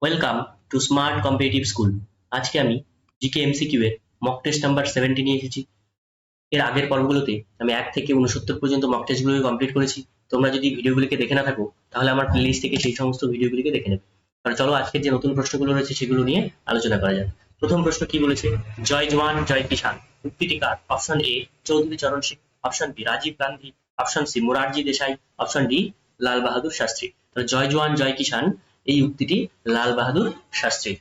Welcome to smart competitive school. আজকে আমি GK MCQ এর মক টেস্ট নাম্বার 70 নিয়ে এসেছি। এর আগের পর্বগুলোতে আমি 1 থেকে 69 পর্যন্ত মক টেস্টগুলোকে কমপ্লিট করেছি। তোমরা যদি ভিডিওগুলিকে দেখে না থাকো তাহলে আমার প্লেলিস্ট থেকে সেই সমস্ত ভিডিওগুলিকে দেখে নেবে। তাহলে চলো আজকের যে নতুন প্রশ্নগুলো রয়েছে সেগুলো নিয়ে আলোচনা করা যাক। প্রথম প্রশ্ন কি বলেছে? জয় জওয়ান জয় কিষান উক্তিটি কার? Option A Chaudhary Charan Singh, option B Rajiv Gandhi, option C Morarji Desai, option D Lal Bahadur Shastri. তাহলে জয় জওয়ান জয় কিষান এই উক্তিটি লাল বাহাদুর শাস্ত্রীর।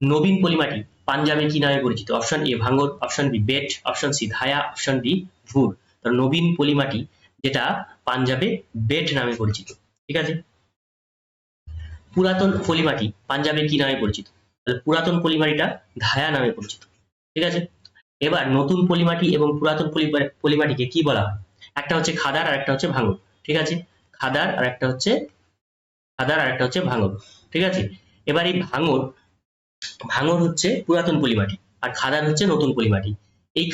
নবীন পলিমাটি পাঞ্জাবে কি নামে পরিচিত? Option A Bhangar, option B Bet, option C Dhaya, option D Bhur. তাহলে নবীন পলিমাটি যেটা পাঞ্জাবে বেট নামে পরিচিত। ঠিক আছে। পুরাতন পলিমাটি পাঞ্জাবে কি নামে পরিচিত? তাহলে পুরাতন পলিমাটিটা ধায়া নামে পরিচিত। ঠিক আছে। এবার নতুন পলিমাটি এবং পুরাতন পলিমাটিকে কি বলা হয়? একটা হচ্ছে খাদার আর একটা হচ্ছে ভাঙর। ঠিক আছে। খাদার আর একটা হচ্ছে ভাঙর। ঠিক আছে। এবার এই ভাঙর হচ্ছে পুরাতন পলিমাটি আর খাদার হচ্ছে নতুন পলিমাটি। এই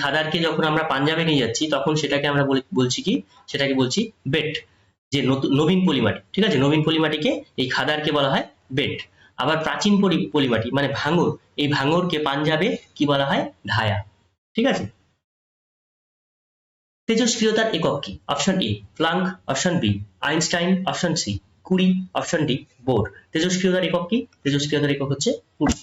খাদারকে যখন আমরা পাঞ্জাবে নিয়ে যাচ্ছি তখন সেটাকে আমরা বলছি কি? সেটাকে বলছি বেট, যে নবীন পলিমাটি। ঠিক আছে। নবীন পলিমাটিকে, এই খাদারকে বলা হয় বেট। আবার প্রাচীন পলিমাটি মানে ভাঙর, এই ভাঙরকে পাঞ্জাবে কি বলা হয়? ধায়া। ঠিক আছে। তেজস্ক্রিয়তার একক কি? Option A Planck, option B Einstein, option C Curie, option D Bohr. তেজস্ক্রিয়তার একক কি? তেজস্ক্রিয়তার একক হচ্ছে কুরি।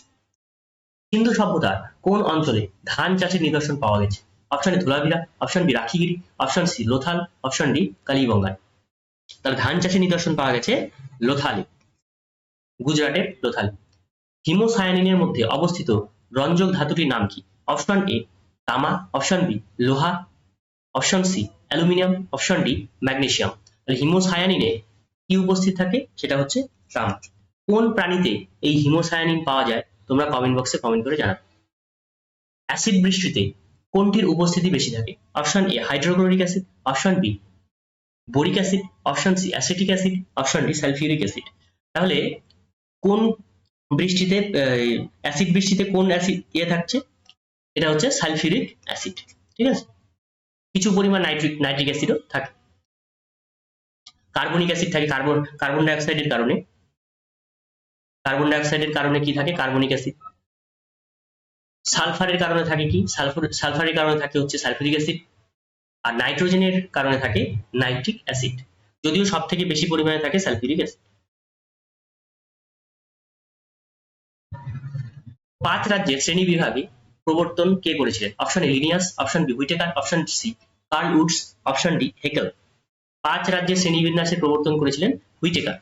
সিন্ধু সভ্যতার কোন অঞ্চলে ধান চাষের নিদর্শন পাওয়া গেছে? Option A Dholavira, option B Rakhigarhi, option C Lothal, option D Kalibangan. তাহলে ধান চাষের নিদর্শন পাওয়া গেছে লোথালে, গুজরাটের লোথালে। হিমোসায়ানিনের মধ্যে অবস্থিত রঞ্জক ধাতুটির নাম কি? অপশন এ তামা, অপশন বি লোহা, option C aluminium, option D magnesium. তাহলে হিমোসায়ানিনে কি উপস্থিত থাকে? সেটা হচ্ছে তামা। কোন প্রাণীতে এই হিমোসায়ানিন পাওয়া যায়? তোমরা কমেন্ট বক্সে কমেন্ট করে জানাবে। অ্যাসিড বৃষ্টিতে কোনটির উপস্থিতি বেশি থাকে? Option A hydrochloric acid, option B boric acid, option C acetic acid, option D sulphuric acid. তাহলে কোন বৃষ্টিতে, অ্যাসিড বৃষ্টিতে কোন অ্যাসিড থাকছে? এটা হচ্ছে সালফিউরিক অ্যাসিড। ঠিক আছে। কিছু পরিমাণ নাইট্রিক অ্যাসিডও থাকে। কার্বনিক অ্যাসিড থাকে কার্বন ডাইঅক্সাইডের কারণে। কি থাকে? Carbonic acid. সালফারের কারণে থাকে কি? সালফারের কারণে থাকে হচ্ছে সালফিউরিক অ্যাসিড। আর নাইট্রোজেনের কারণে থাকে নাইট্রিক অ্যাসিড, যদিও সব থেকে বেশি পরিমাণে থাকে সালফিউরিক অ্যাসিড। 5 রাজ্যের শ্রেণী বিভাগে প্রবর্তন কে করেছিলেন? Option A Linnaeus, option B Whittaker, option C Carl Woods, option D Haeckel. 5 রাজ্যের শ্রেণীবিন্যাসের প্রবর্তন করেছিলেন হুইটেকার।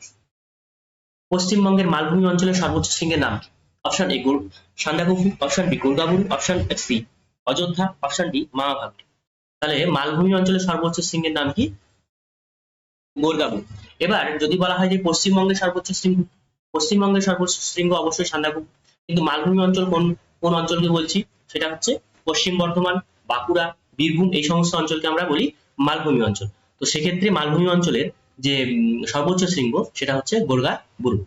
পশ্চিমবঙ্গের মালভূমি অঞ্চলের সর্বোচ্চ শৃঙ্গের নাম? Option A Sandakphu, option B Gorgaburu, option C Ayodhya, option D Mamabhagne. তাহলে মালভূমি অঞ্চলের সর্বোচ্চ শৃঙ্গের নাম কি? গোর্গাবুরু। এবার যদি বলা হয় যে পশ্চিমবঙ্গের সর্বোচ্চ শৃঙ্গ অবশ্যই সান্দাকফু, কিন্তু মালভূমি অঞ্চল কোন অঞ্চলকে বলছি? সেটা হচ্ছে পশ্চিম বর্ধমান, বাঁকুড়া, বীরভূম, এই সমস্ত অঞ্চলকে আমরা বলি মালভূমি অঞ্চল। তো সেক্ষেত্রে মালভূমি অঞ্চলের যে সর্বোচ্চ শৃঙ্গ সেটা হচ্ছে গোর্গাবুরু।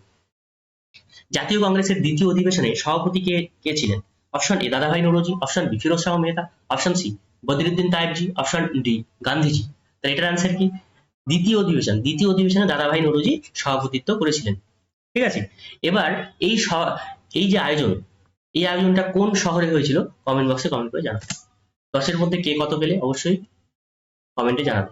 জাতীয় কংগ্রেসের দ্বিতীয় অধিবেশনে সভাপতি কে ছিলেন? Option A Dadabhai Naoroji, option B Firoz Shah Mehta, option C Badruddin Tyabji, option D Gandhiji. তাহলে এটার আনসার কি? দ্বিতীয় অধিবেশনে দাদাভাই নৌরোজি সভাপতিত্ব করেছিলেন। ঠিক আছে। এবার এই যে এই আয়োজনটা কোন শহরে হয়েছিল? কমেন্ট বক্সে কমেন্ট করে জানাবে। 10 এর মধ্যে কে কত পেলে অবশ্যই কমেন্টে জানাবে।